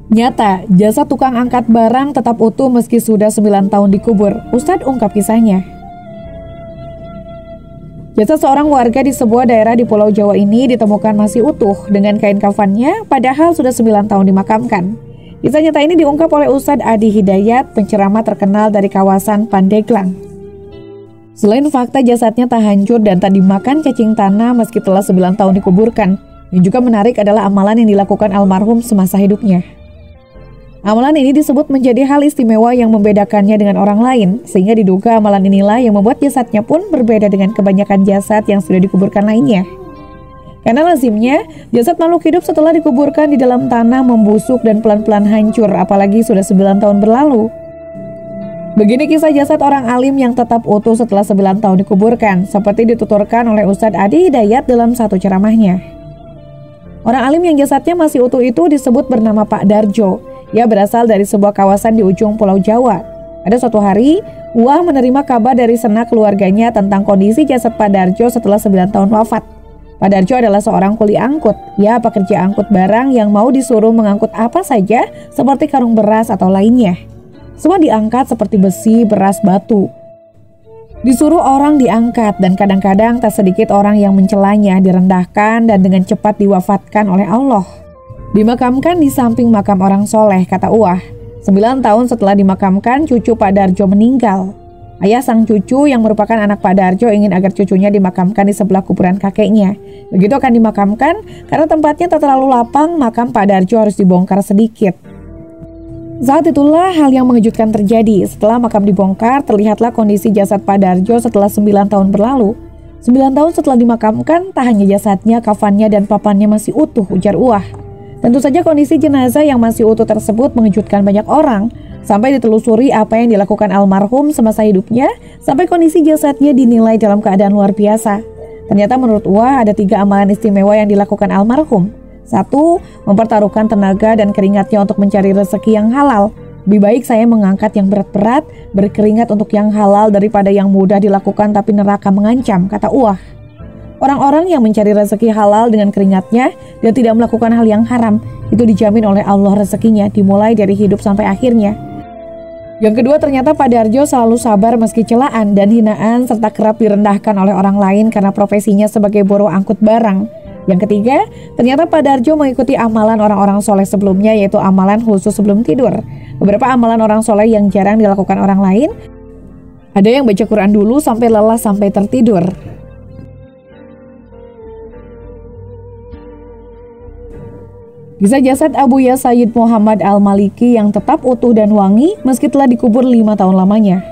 Nyata, jasad tukang angkat barang tetap utuh meski sudah 9 tahun dikubur. Ustadz ungkap kisahnya. Jasad seorang warga di sebuah daerah di Pulau Jawa ini ditemukan masih utuh dengan kain kafannya, padahal sudah 9 tahun dimakamkan. Kisah nyata ini diungkap oleh Ustadz Adi Hidayat, penceramah terkenal dari kawasan Pandeglang. Selain fakta jasadnya tak hancur dan tak dimakan cacing tanah meski telah 9 tahun dikuburkan, yang juga menarik adalah amalan yang dilakukan almarhum semasa hidupnya. Amalan ini disebut menjadi hal istimewa yang membedakannya dengan orang lain, sehingga diduga amalan inilah yang membuat jasadnya pun berbeda dengan kebanyakan jasad yang sudah dikuburkan lainnya. Karena lazimnya, jasad makhluk hidup setelah dikuburkan di dalam tanah membusuk dan pelan-pelan hancur, apalagi sudah 9 tahun berlalu. Begini kisah jasad orang alim yang tetap utuh setelah 9 tahun dikuburkan, seperti dituturkan oleh Ustadz Adi Hidayat dalam satu ceramahnya. Orang alim yang jasadnya masih utuh itu disebut bernama Pak Darjo. Ia berasal dari sebuah kawasan di ujung Pulau Jawa. Ada suatu hari, Wah menerima kabar dari sanak keluarganya tentang kondisi jasad Pak Darjo setelah 9 tahun wafat. Pak Darjo adalah seorang kuli angkut. Ia pekerja angkut barang yang mau disuruh mengangkut apa saja seperti karung beras atau lainnya. Semua diangkat seperti besi, beras, batu. Disuruh orang diangkat dan kadang-kadang tak sedikit orang yang mencelanya, direndahkan dan dengan cepat diwafatkan oleh Allah. Dimakamkan di samping makam orang soleh, kata Uwah. 9 tahun setelah dimakamkan, cucu Pak Darjo meninggal. Ayah sang cucu yang merupakan anak Pak Darjo ingin agar cucunya dimakamkan di sebelah kuburan kakeknya. Begitu akan dimakamkan, karena tempatnya tak terlalu lapang, makam Pak Darjo harus dibongkar sedikit. Saat itulah hal yang mengejutkan terjadi. Setelah makam dibongkar, terlihatlah kondisi jasad Pak Darjo setelah 9 tahun berlalu. 9 tahun setelah dimakamkan, tak hanya jasadnya, kafannya dan papannya masih utuh, ujar Uwah. Tentu saja kondisi jenazah yang masih utuh tersebut mengejutkan banyak orang, sampai ditelusuri apa yang dilakukan almarhum semasa hidupnya, sampai kondisi jasadnya dinilai dalam keadaan luar biasa. Ternyata menurut Uwah ada 3 amalan istimewa yang dilakukan almarhum. 1. Mempertaruhkan tenaga dan keringatnya untuk mencari rezeki yang halal. Lebih baik saya mengangkat yang berat-berat, berkeringat untuk yang halal daripada yang mudah dilakukan tapi neraka mengancam, kata Uwah. Orang-orang yang mencari rezeki halal dengan keringatnya dan tidak melakukan hal yang haram, itu dijamin oleh Allah rezekinya, dimulai dari hidup sampai akhirnya. Yang kedua, ternyata Pak Darjo selalu sabar meski celaan dan hinaan serta kerap direndahkan oleh orang lain karena profesinya sebagai buruh angkut barang. Yang ketiga, ternyata Pak Darjo mengikuti amalan orang-orang soleh sebelumnya, yaitu amalan khusus sebelum tidur. Beberapa amalan orang soleh yang jarang dilakukan orang lain, ada yang baca Quran dulu sampai lelah sampai tertidur. Kisah jasad Abuya Sayyid Muhammad Al-Maliki yang tetap utuh dan wangi meski telah dikubur 5 tahun lamanya.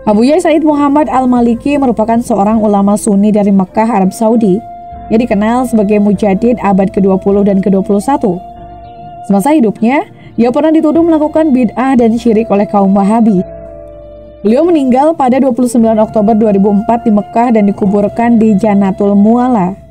Abuya Sayyid Muhammad Al-Maliki merupakan seorang ulama Sunni dari Mekah, Arab Saudi. Ia dikenal sebagai mujadid abad ke-20 dan ke-21. Semasa hidupnya, ia pernah dituduh melakukan bid'ah dan syirik oleh kaum Wahabi. Beliau meninggal pada 29 Oktober 2004 di Mekah dan dikuburkan di Janatul Mu'alla.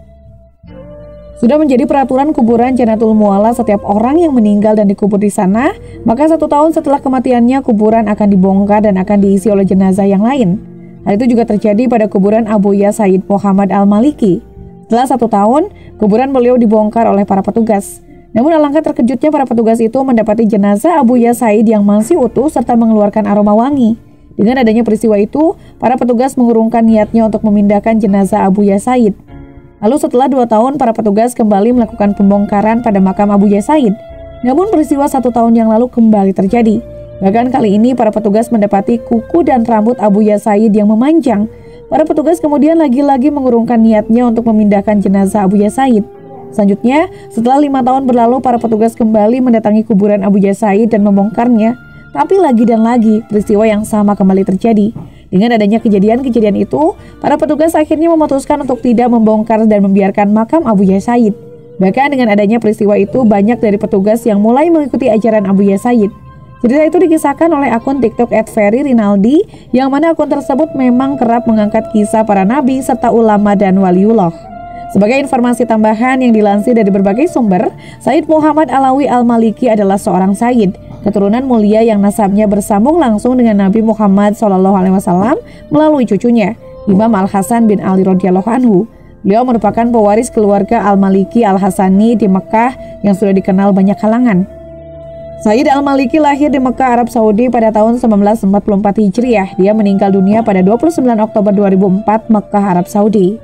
Sudah menjadi peraturan kuburan Janatul Mu'alla, setiap orang yang meninggal dan dikubur di sana, maka 1 tahun setelah kematiannya kuburan akan dibongkar dan akan diisi oleh jenazah yang lain. Hal itu juga terjadi pada kuburan Abuya Sayyid Muhammad Al-Maliki. Setelah 1 tahun, kuburan beliau dibongkar oleh para petugas. Namun alangkah terkejutnya para petugas itu mendapati jenazah Abuya Sayyid yang masih utuh serta mengeluarkan aroma wangi. Dengan adanya peristiwa itu, para petugas mengurungkan niatnya untuk memindahkan jenazah Abuya Sayyid. Lalu setelah 2 tahun, para petugas kembali melakukan pembongkaran pada makam Abuya Sayyid. Namun peristiwa 1 tahun yang lalu kembali terjadi. Bahkan kali ini para petugas mendapati kuku dan rambut Abuya Sayyid yang memanjang. Para petugas kemudian lagi-lagi mengurungkan niatnya untuk memindahkan jenazah Abuya Sayyid. Selanjutnya, setelah 5 tahun berlalu, para petugas kembali mendatangi kuburan Abuya Sayyid dan membongkarnya. Tapi lagi dan lagi, peristiwa yang sama kembali terjadi. Dengan adanya kejadian-kejadian itu, para petugas akhirnya memutuskan untuk tidak membongkar dan membiarkan makam Abuya Sayyid. Bahkan dengan adanya peristiwa itu, banyak dari petugas yang mulai mengikuti ajaran Abuya Sayyid. Cerita itu dikisahkan oleh akun TikTok @ferry_rinaldi, yang mana akun tersebut memang kerap mengangkat kisah para nabi serta ulama dan waliullah. Sebagai informasi tambahan yang dilansir dari berbagai sumber, Sayyid Muhammad Alawi Al-Maliki adalah seorang Sayyid, keturunan mulia yang nasabnya bersambung langsung dengan Nabi Muhammad SAW melalui cucunya, Imam Al-Hasan bin Ali radhiyallahu anhu. Beliau merupakan pewaris keluarga Al-Maliki Al-Hasani di Mekah yang sudah dikenal banyak kalangan. Said Al-Maliki lahir di Mekah, Arab Saudi pada tahun 1944 Hijriah. Dia meninggal dunia pada 29 Oktober 2004 Mekah, Arab Saudi.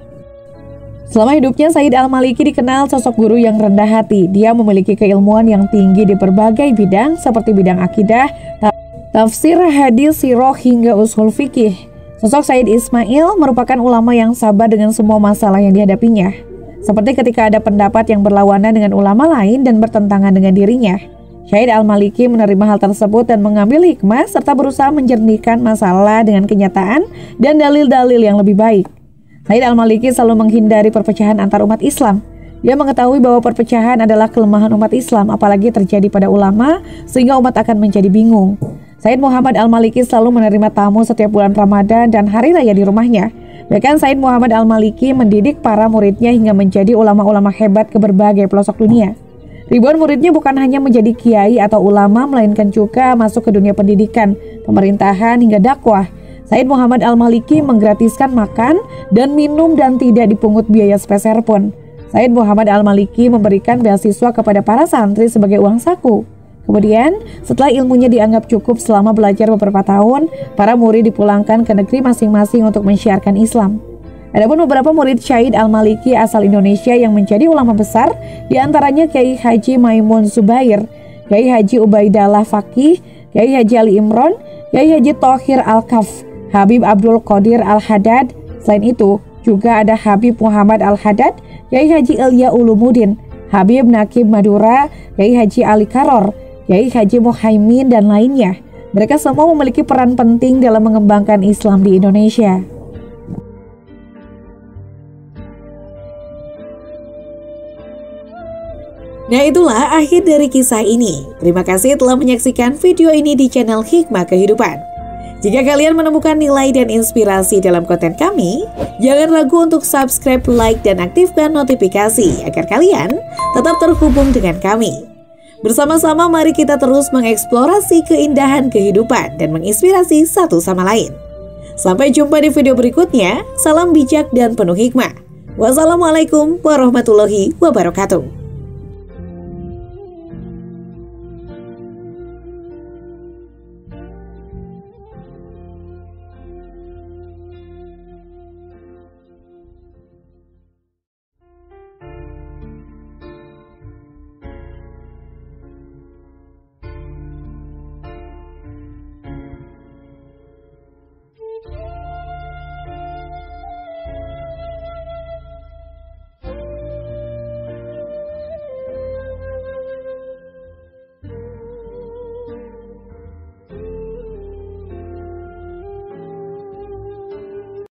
Selama hidupnya, Said Al-Maliki dikenal sosok guru yang rendah hati. Dia memiliki keilmuan yang tinggi di berbagai bidang seperti bidang akidah, tafsir, hadis, sirah, hingga usul fikih. Sosok Said Ismail merupakan ulama yang sabar dengan semua masalah yang dihadapinya. Seperti ketika ada pendapat yang berlawanan dengan ulama lain dan bertentangan dengan dirinya. Said Al-Maliki menerima hal tersebut dan mengambil hikmah serta berusaha menjernihkan masalah dengan kenyataan dan dalil-dalil yang lebih baik. Said Al-Maliki selalu menghindari perpecahan antar umat Islam. Dia mengetahui bahwa perpecahan adalah kelemahan umat Islam, apalagi terjadi pada ulama, sehingga umat akan menjadi bingung. Said Muhammad Al-Maliki selalu menerima tamu setiap bulan Ramadan dan hari raya di rumahnya. Bahkan Said Muhammad Al-Maliki mendidik para muridnya hingga menjadi ulama-ulama hebat ke berbagai pelosok dunia. Ribuan muridnya bukan hanya menjadi kiai atau ulama, melainkan juga masuk ke dunia pendidikan, pemerintahan, hingga dakwah. Said Muhammad Al-Maliki menggratiskan makan dan minum dan tidak dipungut biaya sepeser pun. Said Muhammad Al-Maliki memberikan beasiswa kepada para santri sebagai uang saku. Kemudian, setelah ilmunya dianggap cukup selama belajar beberapa tahun, para murid dipulangkan ke negeri masing-masing untuk menyiarkan Islam. Adapun beberapa murid Said Al-Maliki asal Indonesia yang menjadi ulama besar, diantaranya Kiai Haji Maimun Zubair, Kiai Haji Ubaidallah Faqih, Kiai Haji Ali Imron, Kiai Haji Thohir Al-Kaf, Habib Abdul Qadir Al-Haddad. Selain itu, juga ada Habib Muhammad Al-Haddad, Kiai Haji Ilya Ulumuddin, Habib Nakib Madura, Kiai Haji Ali Karor, Kiai Haji Muhaimin, dan lainnya. Mereka semua memiliki peran penting dalam mengembangkan Islam di Indonesia. Nah, itulah akhir dari kisah ini. Terima kasih telah menyaksikan video ini di channel Hikmah Kehidupan. Jika kalian menemukan nilai dan inspirasi dalam konten kami, jangan ragu untuk subscribe, like, dan aktifkan notifikasi agar kalian tetap terhubung dengan kami. Bersama-sama mari kita terus mengeksplorasi keindahan kehidupan dan menginspirasi satu sama lain. Sampai jumpa di video berikutnya. Salam bijak dan penuh hikmah. Wassalamualaikum warahmatullahi wabarakatuh.